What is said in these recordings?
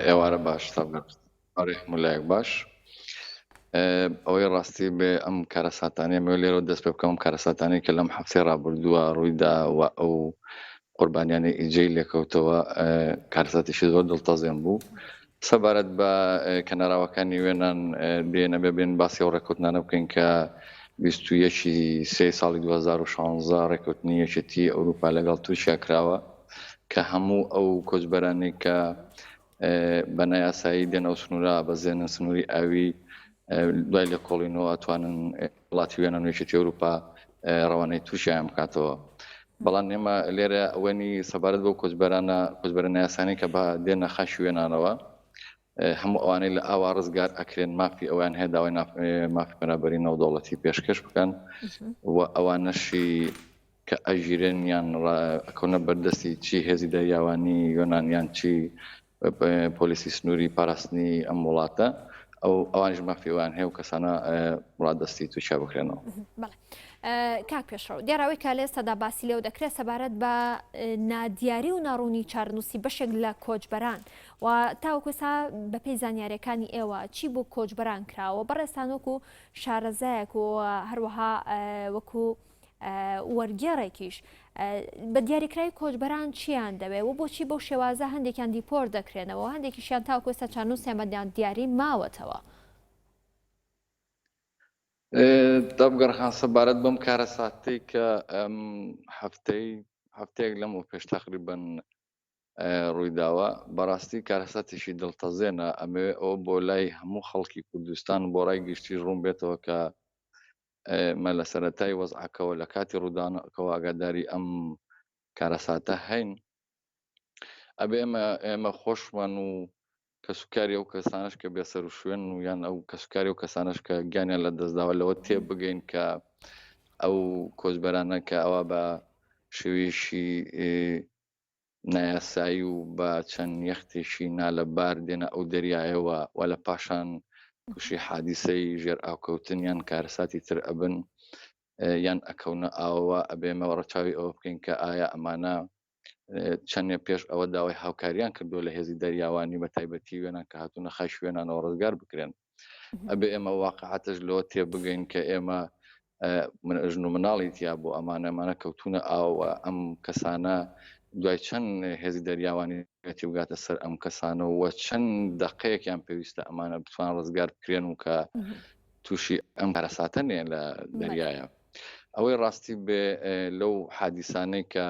ئێوارە باش هەمولایەک باش ئەوەی ڕاستی بێ ئەم کارەساتانیە مێ لێرە دەست پێ بکەم کارەساتانی کە لەم هەفتەی ڕابردووە ڕوویدا و ئەو قوربانیانی ئیجێی لێکەوتەوە کارەساتیشی زۆر دڵتەزێن بوو سەبارەت بە کەناراوەکانی وێنان بێنە بێن باسی ئەو ڕێکوتنانە بکەین کە 21 ساڵی 2016 ڕێکوتنی یەکێتی ئەوروپا لەگەڵ تووشیا کراوە کە هەموو ئەو کۆچبەرانی کە بەنای یاسایی دێنە و سنوورە بەزێنە سنووری ئاوی دوای لە کۆڵینەوە ئەتوانن وڵاتی وێنە نوێشێتی ئەوروپا ڕەوانەی تووشیان بکاتەوە بەڵام ئێمە لێرە ئەوەنی سەبارەت بۆ کۆچبەرە یاسانی کە بە دێنە خەشی وێنانەوە هەموو ئەوانەی لە ئاوا ڕزگار ئەکرێن مافی ئەویان هەیە داوای مافی بەرابەری نێودەوڵەتی پێشکەش بکەن و ئەوانەشی کە ئەژیرێن یان ئەکەونە بەردەستی چی هێزی دەریاوانی یۆنانیان چی پۆلیسی سنووری پاراستنی ئەم وڵاتە ئەوانش مافیوان هەیە و کەسانە ڕاددەستی تووشا بکرێنەوە. کاک پێشڕەو دیاراوەی کە لە ئێستادا باسی لێو دەکرێت سەبارەت بە نادیاری و ناڕوونی چارنووسی بەشێک لە کۆچبەران و تاوەکوسا بەپێی زانیاریەکانی ئێوە چی بۆ کۆچبەران کراوە بەڕێستان وەکو شارەزایەک و هەروەها وەکو وەرگێڕێکیش بە دیاریکراوی کۆچبەران چیان دەوێت و بۆچی بەو شێوازە هەندێکیان دیپۆر دەکرێنەوە هەندێکیشیان تاوەکوستا چارنووسیان بەدیان دیاری ماوەتەوە. دەبگەڕخان سەبارەت بەم کارەساتەی کە هەفتەیەک لەم و پێش تقریبەن ڕوویداوە بەڕاستی کارەساتێکی دڵتەزێنە ئەمێ ئەوە بۆ لای هەموو خەڵکی کوردستان بۆ ڕای گشتی ڕوون بێتەوە کە مە لە سەرەتای وەزعەکەەوە لە کاتی ڕوودانەکەەوە ئاگاداری ئەم کارەساتە هەین ئەبێ ئێمە خۆشمان و کەسوکاری ئەو کەسانش کە بێسەر و شوێن و یان ئەو کەسوکاری و کەسانش کە گیانیان لە دەستداوە لەوە تێ بگەین کە ئەو کۆچبەرانە کە ئەوە بە شێوەیەشی نایاسایی و بە چەند یەختێکی نالەبار دێنە ئەو دەریایەوە و لە پاشان تووشی حادیسەی ژێر ئاوکەوتن یان کارەساتی تر ئەبن یان ئەکەونە ئاوە ئەبێمەوە ڕەچاوی ئەوە بکەین کە ئایا ئەمانە چەندێ پێش ئەوە داوای هاوکاریان کردووە لە هێزی دەریاوانی بە تایبەتی وێنان کە هاتوونە خەش وێنانەوە ڕزگار بکرێن ئەبێ ئێمە واقعاتش لەوە تێ بگەین کە ئێمە من ئەژن و مناڵی تیا بۆ ئەمانەمانە کەوتونە ئاوە ئەم کەسانە دوای چەند هێزی دەریاوانی ێتی وگاتە سەر ئەم کەسانەوە چەند دقەیەکیان پێویستە ئەمانە بتوان ڕزگار بکرێن و کە تووشی ئەم کارەساتە نێ لە دەریایە ئەوەی ڕاستی بێ لەو حادیسانەی کە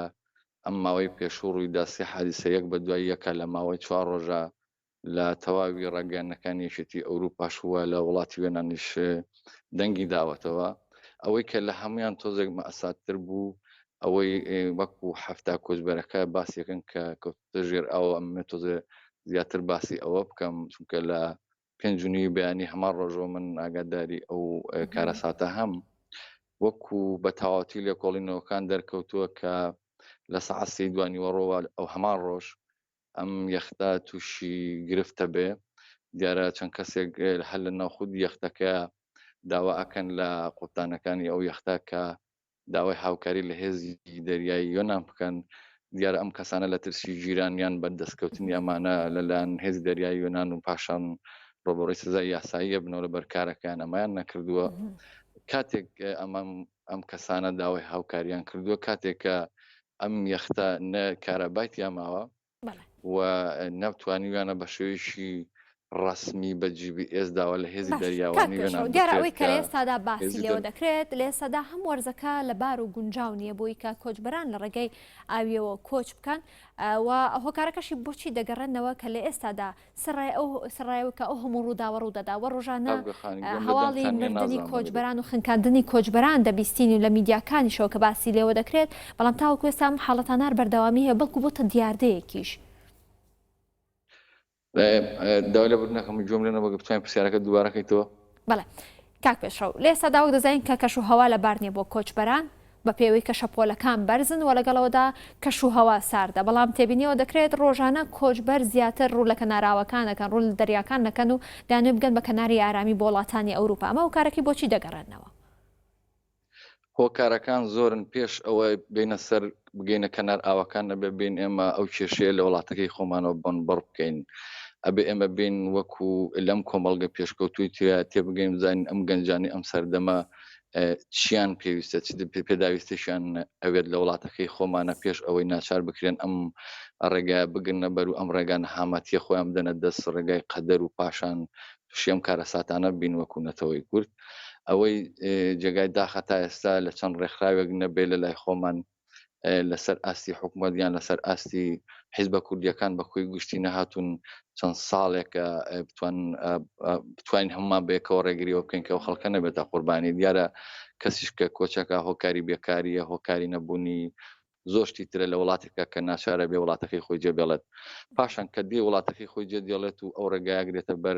ئەم ماوەی پێشوو ڕوویدا سێ حادیسە یەک بە دوای یەکە لە ماوەی 4 ڕۆژە لە تەواوی ڕاگەیاندنەکانی یەکێتی ئەوروپاش وە لە وڵاتی وێنانیش دەنگی داوەتەوە ئەوەی کە لە هەمویان تۆزێک مەئەساتر بوو ئەوەی وەکو هەفتا کۆچبەرەکە باسیەکەن کە کەوتە ژێر ئەوە ئەمێ تۆزێ زیاتر باسی ئەوە بکەم چونکە لە 5 بەیانی هەمان ڕۆژەوە من ئاگاداری ئەو کارەساتە هەم وەکو بە تەواوەتی لێ کۆڵینەوەکان دەرکەوتووە کە لە سەعات دوانیوە ڕۆوە ئەو هەمان ڕۆژ ئەم یەختە تووشی گرفتە بێ دیارە چەند کەسێک هەر لە ناوخود یەختەکە داوا ئەکەن لە قوتانەکانی ئەو یەختە کە داوای هاوکاری لە هێزی دەریایی یۆنان بکەن دیارە ئەم کەسانە لە ترسی ژیرانیان بەردەستکەوتنی ئەمانە لەلایەن هێزی دەریایی یۆنان و پاشان ڕۆبەڕۆی سزای یاساییە بنەوە لە بەرکارەکان ئەمایان نەکردووە کاتێک ئەم کەسانە داوای هاوکاریان کردووە کاتێک کە ئەم یەختە نە کارەبایتیا ماوە و نەتوانیویانە بە شێوەیەکی ڕسمی بە GPS داوە لە هێزی دەریاوانی دیارەوەی کە ئێستادا باسی لێوە دەکرێت لە ئێستادا هەم وەرزەکە لە بار و گونجاو نییە بۆی کە کۆچبەران لە ڕێگەی ئاویەوە کۆچ بکەن و هۆکارەکەشی بۆچی دەگەڕێنەوە کە لە ئێستادا سڕایەوە ئەو هەموو ڕووداوە ڕوودەدا و ڕۆژانە هەواڵی مردنی کۆچبەران و خنکاندنی کۆچبەران دەبیستین و لە میدیاکانیشەوە کە باسی لێوە دەکرێت بەڵام تاوەکو ئێستا حاڵەتانار بەردەوامی هەیە بەڵکو بۆتە دیاردەیەکیش داوای لە بردنەکەم جۆملێنەوە بتوانین پرسیارەکە دووبارەکەیتەوە بەڵێ کاک پێشڕەو لە ئێستا داوەک دەزانین کە کەش و هەوا لەبار نییە بۆ کۆچبەران بە پێوەی کە شەپۆلەکان بەرزن و لەگەڵەوەدا کەش و هەوا ساردە بەڵام تێبینیەوە دەکرێت ڕۆژانە کۆچبەر زیاتر ڕوو لە کەناراوەکانەکەن ڕوو لە دەریاکان نەکەن و دانوێ بگەن بە کەناری ئارامی بۆ وڵاتانی ئەوروپا ئەمە هۆکارێکی بۆچی دەگەڕێنەوە هۆکارەکان زۆرن پێش ئەوە بینە سەر بگەینە کەنار ئاوەکان نەبێ بین ئێمە ئەو کێشەیە لە وڵاتەکەی خۆمانەوە بن بڕ بکەین ئەبێ ئێمە بین وەکو لەم کۆمەڵگە پێشکەوتوی توێ تێبگەین بزانین ئەم گەنجانی ئەم سەردەمە چیان پێویستە چ پێداویستیشان ئەوێت لە وڵاتەکەی خۆمانە پێش ئەوەی ناچار بکرێن ئەم ڕێگای بگرنە بەر و ئەم ڕێگان هاماتیە خۆیان بدەنە دەست ڕێگای قەدەر و پاشان تووشی ئەم کارە ساتانە بین وەکو نەتەوەی کورد ئەوەی جێگای داخە تا ئێستا لە چەند ڕێکخراوێک نەبێ لە لای خۆمان لەسەر ئاستی حکوومەت یان لەسەر ئاستی حیزبە کوردیەکان بەخۆی گشتی نەهاتوون چەند ساڵێکە بتوانین هەمومان بەیەکەوە ڕێگریەوە بکەین کە ئەو خەڵکە نەبێتە قوربانی دیارە کەسیش کە کۆچەکە هۆکاری بێکاریە هۆکاری نەبوونی زۆشتی ترە لە وڵاتێکە کە ناچارە بێ وڵاتەکەی خۆی جێبێڵێت پاشان کە دێ وڵاتەکەی خۆی جێدێڵێت و ئەو ڕێگایەگرێتە بەر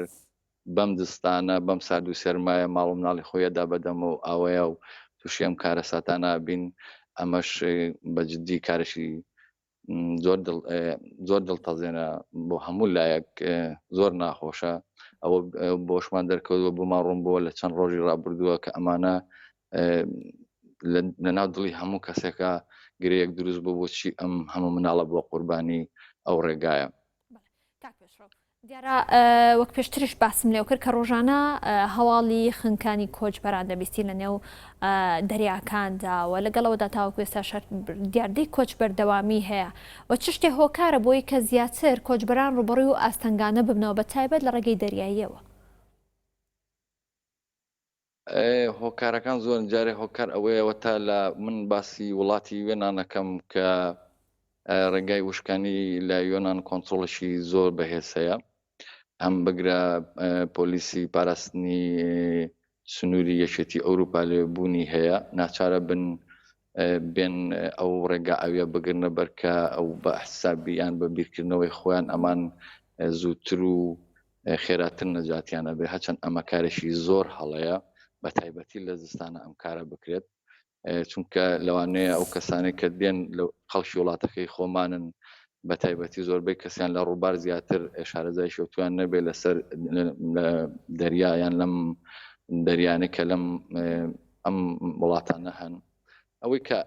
بەم دستانە بەم سارد و سێرمایە ماڵ و مناڵی خۆیەدا بەدەمە و ئاوەیە و تووشی ئەم کارە ساتانە بین ئەمەش بەجددی کارشی زۆر دڵتەزێنە بۆ هەموو لایەک زۆر ناخۆشە ئەوە بۆشمان دەرکەوتوە بۆمان ڕوون بووە لە چەند ڕۆژی ڕابردووە کە ئەمانە لە ناو دڵی هەموو کەسێکە گرەیەک دروست بوو بۆچی ئەم هەموو مناڵە بۆ قوربانی ئەو ڕێگایە دیارە وەک پێشترش باسم لێو کرد کە ڕۆژانە هەواڵی خنکانی کۆچبەران دەبیستی لە نێو دەریاکانداوە لەگەڵەوەدا تاوەکو ئێستا دیاردەی کۆچ بەردەوامی هەیە و چ شتێ هۆکارە بۆی کە زیاتر کۆچبەران ڕوبەڕووی و ئاستەنگانە ببنەوە بە تایبەت لە ڕێگەی دەریاییەوە هۆکارەکان زۆر جارێ هۆکار ئەوەیەوە تا لە من باسی وڵاتی وێنانەکەم کە ڕێگای وشکانی لە یۆناان کۆنتترۆڵشی زۆر بەهێزەیە ئەم بگرە پۆلیسی پاراستنی سنووری یەکێتی ئەوروپا لێبوونی هەیە ناچارە بن بێن ئەو ڕێگا ئەوە بگرنە بەرکە ئەو بە حسابیان بە بیرکردنەوەی خۆیان ئەمان زووتر و خێراتر نەجاتیانە بێ هەچەند ئەمە کارێکی زۆر هەڵەیە بە تایبەتی لە زستانە ئەم کارە بکرێت چونکە لەوانەیە ئەو کەسانی کە دێن لە خەڵکی وڵاتەکەی خۆمانن بە تایبەتی زۆربەی کەسیان لە ڕووبار زیاتر شارەزای شەوتوان نەبێت لەسەر دەریایان لەم دەریانە کە لەم ئەم وڵاتانە هەن ئەوەی کە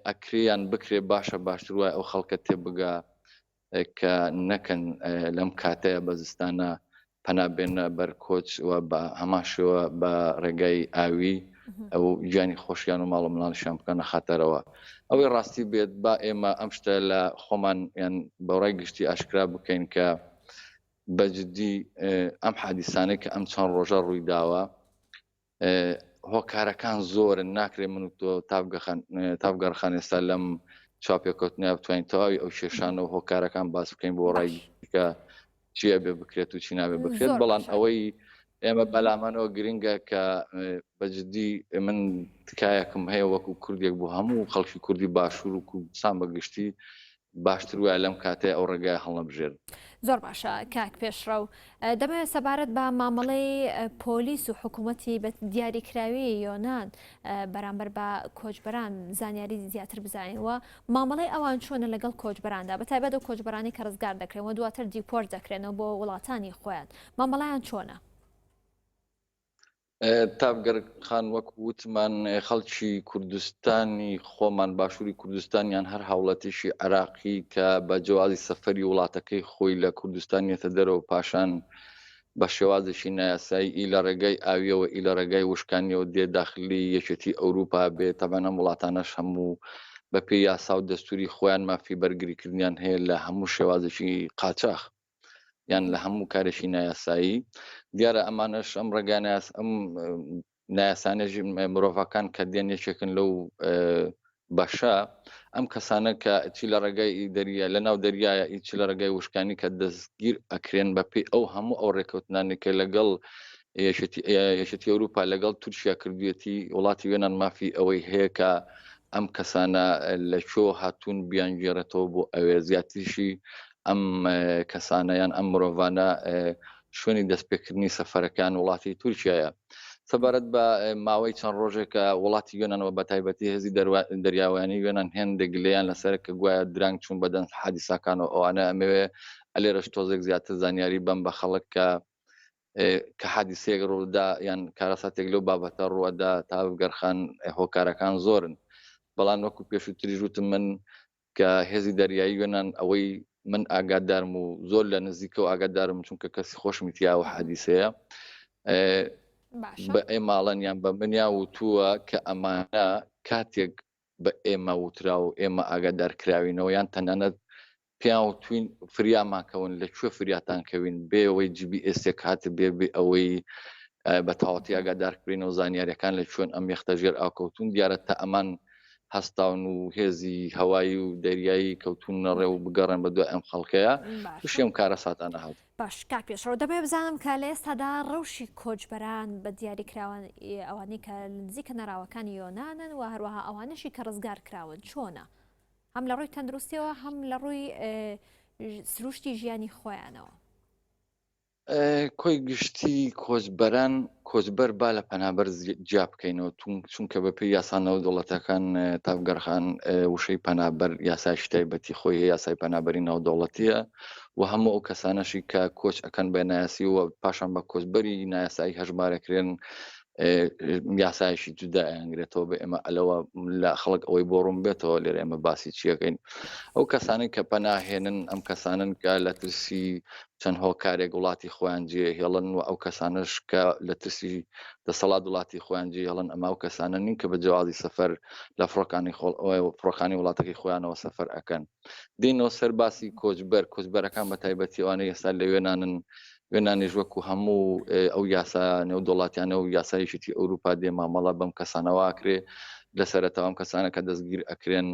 ئەکریان بکرێ باشە باشتر وایە ئەو خەڵکە تێبگا کە نەکەن لەم کاتەیە بەزستانە پەنابێنە بەر کۆچ و بە هەماشەوە بە ڕێگای ئاوی ئەو گیانی خۆشیان و ماڵ و مناڵیشان بکەنە خاتەرەوە ئەوەی ڕاستی بێت با ئێمە ئەم شتە لە خۆمان یان بەڕای گشتی ئاشکرا بکەین کە بەجددی ئەم حادیسانەی کە ئەم چەند ڕۆژە ڕووی داوە هۆکارەکان زۆرن ناکرێ من و تۆ تاگەڕخان ئێستا لەم چاپێکوتنیا بتوانین تەواوی ئەو کێشانەوە هۆکارەکان باس بکەین بۆ ڕای کە چیە بێ بکرێت و چی نابێ بکرێت بەڵام ئەوەی ئێمە بەلامانەوە گرنگە کە بەجددی من تکایەکم هەیە وەکو کوردێک بۆ هەموو خەڵکی کوردی باشوور و کوردستان بەگشتی باشتر وایە لەم کاتێ ئەو ڕێگای هەڵنەبژێر زۆر باشە کاک پێشڕەو دەمەوێت سەبارەت بە مامەڵەی پۆلیس و حکوومەتی بە دیاریکراوی یۆناان بەرامبەر بە کۆچبەران زانیاری زیاتر بزانینەوە مامەڵەی ئەوان چۆنە لەگەڵ کۆچبەراندا بە تایبەت و کۆچبەرانی کە ڕزگار دەکرێنەوە دواتر دیپۆرت دەکرێنەوە بۆ وڵاتانی خۆیان مامەڵەیان چۆنە؟ تاگەرخان وەک وتمان خەڵکی کوردستانی خۆمان باشووری کوردستانیان هەر هاوڵەتیشی عراقی کە بە جوازی سەفەری وڵاتەکەی خۆی لە کوردستانیەتە دەرەوە پاشان بە شێوازشی نایاسایی ئی لە ڕێگای ئاویەوە ئی لە ڕێگای وشکانیەوە دێ داخلی یەکێتی ئەوروپا بێت تەبەنە وڵاتانەش هەموو بە پێی یاسا و دەستوری خۆیان مافی بەرگریکردیان هەیە لە هەموو شێوازشی قاچاق یان لە هەموو کارێکی نایاسایی دیارە ئەمانش ئەم ڕێگانە ئەم نایاسانێژی مرۆڤەکان کە دێن یەکێکن لەو بەشە ئەم کەسانە کە چی لە ڕێگای دەریە لە ناو دەریایە ئیچ لە ڕێگای وشکانی کە دەستگیر ئەکرێن بەپی ئەو هەموو ئەو ڕێکەوتنانێکە لەگەڵ یەکێتی ئەوروپا لەگەڵ تورکیا کردوێتی وڵاتی وێنان مافی ئەوەی هەیە کە ئەم کەسانە لە شۆ هاتوون بیانگێڕێتەوە بۆ ئەوێ زیاتریشی ئەم کەسانەیان ئەم مرۆڤانە شوێنی دەستپێکردنی سەفەرەکان وڵاتی تورکیایە سەبارەت بە ماوەی چەند ڕۆژێکە وڵاتی وێنانەوە بە تایبەتی هێزی دەریاوانی وێنان هێندێک لێیان لەسەر کە گوایە درانگ چوون بەدەن حادیساکان و ئەوانە ئەمەوێ ئەلێرەش تۆزێک زیاتر زانیاری بەم بە خەڵک کە کە حادیسەیەک ڕوودا یان کارەساتێک لەو بابەتە ڕووەدا تا گەرخان هۆکارەکان زۆرن، بەڵام وەکو پێشووتری ژوتم من کە هێزی دەریایی وێنان ئەوەی من ئاگادارم و زۆر لە نزیکە و ئاگادارم چونکە کەسی خۆشمی تیا و حادیسەیە بە ئێماڵەن یان بە منیا وتووە کە ئەمانە کاتێک بە ئێمە وترا و ئێمە ئاگادارکراوینەوە یان تەنانەت پێیان وتوین فریاماکەون لەکوێ فریاتان کەوین بێ ئەوەی GPS هاتە بێ ئەوەی بە تاواتی ئاگادارکرێنەوە زانیاریەکان لە چۆن ئەم یەختە ژێر ئاوکەوتون دیارە تا ئەمان هەستاون و هێزی هەوایی و دەریایی کەوتونە ڕێ و بگەڕن بە دوای ئەم خەڵکەیە تووشیم کارە ساتانە هات. باش کا پێشەوە دەبێ بزانم کە لە ئێستادا ڕەوشی کۆچبەران بە دیاریکراوان ئەوانەی کە نزیکە نەراوەکانی یۆنانن و هەروەها ئەوانەشی کە ڕزگار کراون چۆنە هەم لە ڕووی تەندروستیەوە هەم لە ڕووی سروشتی ژیانی خۆیانەوە. کۆی گشتی کۆچبەر با لە پەنابەر جیا بکەینەوە چونکە بە پێی یاسانەوە دەوڵەتەکان تاوگەرخان وشەی پەنابەر یاسای تایبەتی خۆی هەیە یاسای پەنابەری ناودەوڵەتیە و هەموو ئەو کەسانەشی کە کۆچ ئەەکەن بە نایاسی و پاشان بە کۆچبەری نایاسایی هەژمارەکرێن یاسایشی جودا ئەنگرێتەوە بە ئێمە ئەلەوە لە خەڵک ئەوەی بۆ ڕوون بێتەوە لێرە ئێمە باسی چیەکەین ئەو کەسانی کە پەناهێنن ئەم کەسانن کە لە ترسی چەند هۆکارێک وڵاتی خۆیان جێ هێڵن و ئەو کەسانش کە لە ترسی دەسەڵات وڵاتی خۆیان جێ هێڵن ئەما و کەسانە نین کە بە جیازی سەفەر لە فڕۆکانی وڵاتەکەی خۆیانەوە سەفەر ئەەکەن دینەوە سەر باسی کۆچبەرەکان بە تایبەتی ئەوانە ئێستا لە وێنانیش وەکو هەموو ئەو یاسا نێودوڵاتیانە و یاسایشتی ئەوروپا دێ مامەڵە بەم کەسانەوەکرێ لە سەرەتاوە ئەم کەسانە کە دەستگیر ئەکرێن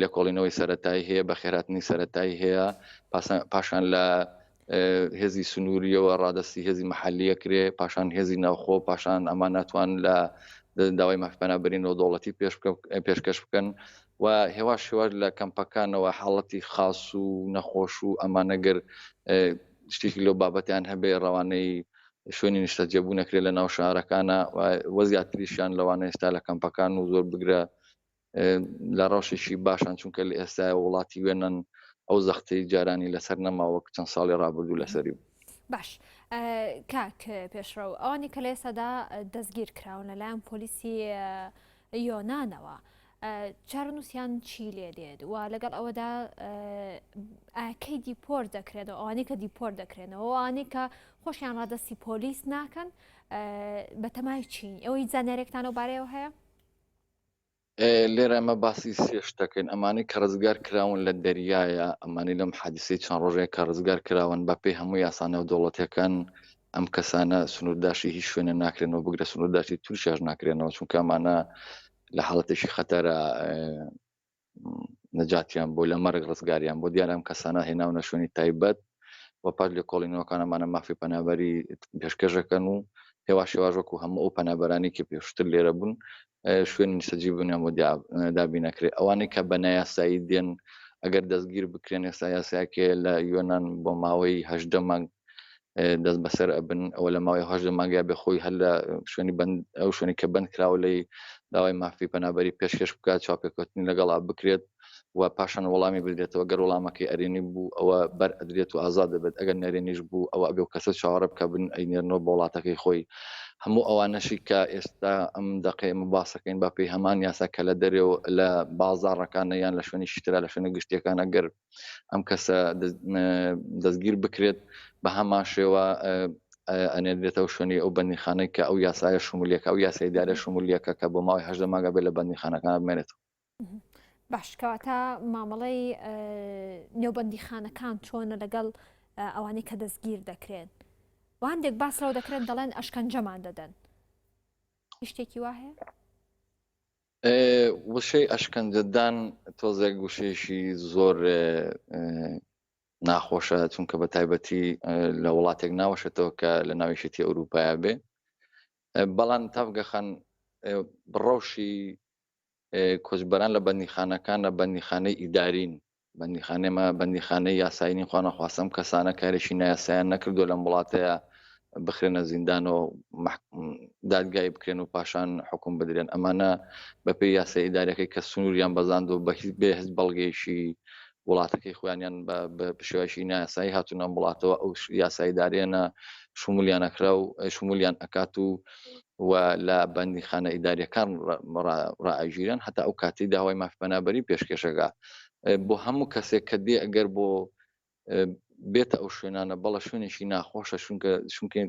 لێکۆڵینەوەی سەرەتایی هەیە بە خێراتنی سەرەتایی هەیە پاشان لە هێزی سنووریەوە ڕادستی هێزی مەحەلیە کرێ پاشان هێزی ناوخۆ پاشان ئەمان ناتوان لە داوای مافپەنابەرینەوە دەوڵەتی پێشکەش بکەن و هێواش لە کەمپەکانەوە حاڵەتی خاص و نەخۆش و ئەمانەگەر شتێکی لەو بابەتیان هەبێ ڕەوانەی شوێنی نیشتەجێبوو نەکرێت لە ناو شارەکانە وە زیاتریشیان لەوانە ئێستا لە کەمپەکان و زۆر بگرە لە ڕەوشێکی باشان چونکە لە ئێستا وڵاتی وێنن ئەو زەختەی جارانی لەسەر نەماوە چەند ساڵی ڕابردوو لەسەری بوو. باش کاک پێشڕەو ئەوانی کە لە ئێستادا دەستگیر کراون لەلایەن پۆلیسی یۆنانەوە چارەنووسیان چی لێ دێت و لەگەڵ ئەوەدا ئاکەی دیپۆر دەکرێتەوە ئەوانەی کە دیپۆر دەکرێنەوە ئەوانەی کە خۆشیان ڕادستی پۆلیس ناکەن بە تەمای چین ئەوەی زانیارێکتانەوە بارەیەوە هەیە؟ لێرە ئەمە باسی سێشتەکەین ئەمانەی کە ڕزگار کراون لە دەریایە ئەمانی لەم حادیسەی چەند ڕۆژەیە کە ڕزگار کراون بە پێی هەموو یاسانە و دەوڵەتەکان ئەم کەسانە سنوورداشی هیچ شوێنە ناکرێنەوە بگرە سنوورداشی تووشیاش ناکرێنەوە چونکە ئەمانە لە حاڵەتێکی خەتەرە نەجاتیان بۆ لە مەرگ ڕزگاریان بۆ دیارە ئەم کەسانە هێناونە شوێنی تایبەت و پاش لێ کۆڵینەوەکانەمانە مافی پەنابەری پێشکەشەکەن و هێواش وەکو هەموو ئەو پەنابەرانی کە پێشتر لێرە بوون شوێنی نیشتەجی بوونیان بۆ دابی نەکرێت ئەوانەی کە بە نایاسایی دێن ئەگەر دەستگیر بکرێن ئێستا یاساکێ لە یۆنان بۆ ماوەی 18 مانگ دەست بەسەر ئەبن ئەوە لە ماوەی 18 مانگیا بێ خۆی هەر لە شوێنی ئەو شوێنی کە بند کراوە لی داوای مافی پەنابەری پێشکەش بکات چاپێککەوتنی لەگەڵا بکرێت و پاشان وەڵامی بدرێتەوە گەر وەڵامەکەی ئەرێنی بوو ئەوە بەر ئەدرێت و ئازاد دەبێت ئەگەر نەرێنیش بوو ئەوە ئەبێ و کەسە چاوەڕە بکە بن ئەینێرنەوە بە وڵاتەکەی خۆی هەموو ئەوانەشی کە ئێستا ئەم دقی ئمە باسەکەین با پێی هەمان یاسا کە لە دەرێ لە بازاڕەکانە یان لە شوێنی شترا لە شوێنە گشتیەکان ئەگەر ئەم کەسە دەستگیر بکرێت بە هەمان شێوە ئەنێدرێتەوە شوێنی ئەو بەندیخانەی کە ئەو یاسایە شمولیەکە ئەو یاسای دارە شمولیەکە کە بۆ ماوەی 18 مانگە بێت لە بەندیخانەکان بمێنێتەوە. باش کەواتە مامەڵەی نێوبەندیخانەکان چۆنە لەگەڵ ئەوانەی کە دەستگیر دەکرێن و هەندێک باس لەو دەکرێن دەڵێن ئەشکەنجەمان دەدەن شتێکی وا هەیە؟ وشەی ئەشکەنجەدان تۆزێک وشەیەشی زۆر ناخۆشە چونکە بە تایبەتی لە وڵاتێک ناوەشێتەوە کە لە ناویشتی ئەوروپایە بێ بەڵام تاوگەخان بڕەوشی کۆچبەران لە بەندیخانەکانە بەندیخانەی ئیدارین بەندیخانێمە بەندیخانەی یاساینی خوانەخواستم کەسانە کارێکی نایاسایان نەکردو لەم وڵاتەیە بخرێنە زیندانەوە دادگای بکرێن و پاشان حکوم بدرێن ئەمانە بەپێی یاسای ئیدارەکەی کە سنووریان بەزاند و بە هیچ بێ هەست بەڵگەیشی وڵاتەکەی خۆیانیان بە شێوەیەکی نایاسایی هاتوونە وڵاتەوە ئەو یاساییدارێنە شمولیانەکرا و شمولیان ئەکات و لە بەندیخانە ئیداریەکان ڕائژیران هەتا ئەو کاتی داوای مافپەنابەری پێشکەشەکە بۆ هەموو کەسێک کە دێ ئەگەر بۆ بێتە ئەو شوێنانە بەڵە شوێنێکی ناخۆشە چونکە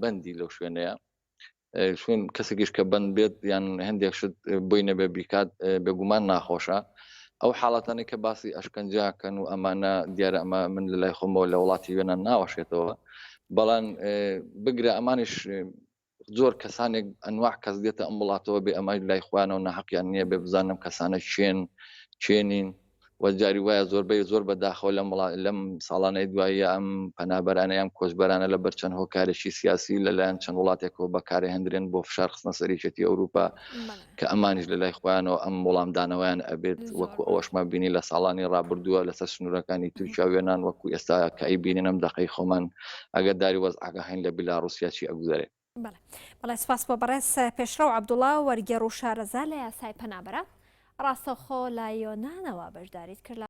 بەندی لەو شوێنەیە شوێن کەسێکیش کە بند بێت یان هەندێک شت بۆی نەبێ بیکات بێگومان ناخۆشە ئەو حاڵاتانی کە باسی ئەشکەنجاکەن و ئەمانە دیارە ئەمە من لە لای خۆمەوە لە وڵاتی وێنە ناوەشێتەوە بەڵام بگرە ئەمانش زۆر کەسانێک ئەنواع کەس دێتە ئەم وڵاتەوە بێ ئەمای لای خوانەوە ناحەقیان نییە بێ بزانم کەسانە چێنین وەجاری وایە زۆربەی زۆر بەداخەوە لەم ساڵانەی دواییە ئەم پەنابەرانە یان کۆچبەرانە لە بەرچەند هۆکارێکی سیاسی لەلایەن چەند وڵاتێکەوە بەکارە هێندرێن بۆ فشار خستنە سەرکێتی ئەوروپا کە ئەمانیش لە لای خۆیانەوە ئەم وەڵامدانەوەیان ئەبێت وەکو ئەوەشمە بینی لە ساڵانی ڕابردووە لەسەر سنوورەکانی تورکیا وێنان وەکو ئێستا کە ئەیبینن ئەم دەقەی خۆمان ئەگەر داری وەزعەکە هەین لە بیلاڕوسیاچی ئەگوزارێت. بەڵێ سپاس بۆ بەڕێز پێشڕەو عەبدوڵڵا وەرگێڕ و شارەزا لە یاسای پەنابەرە ڕاستەوخۆ لە یۆنانەوە بەشداریت کرد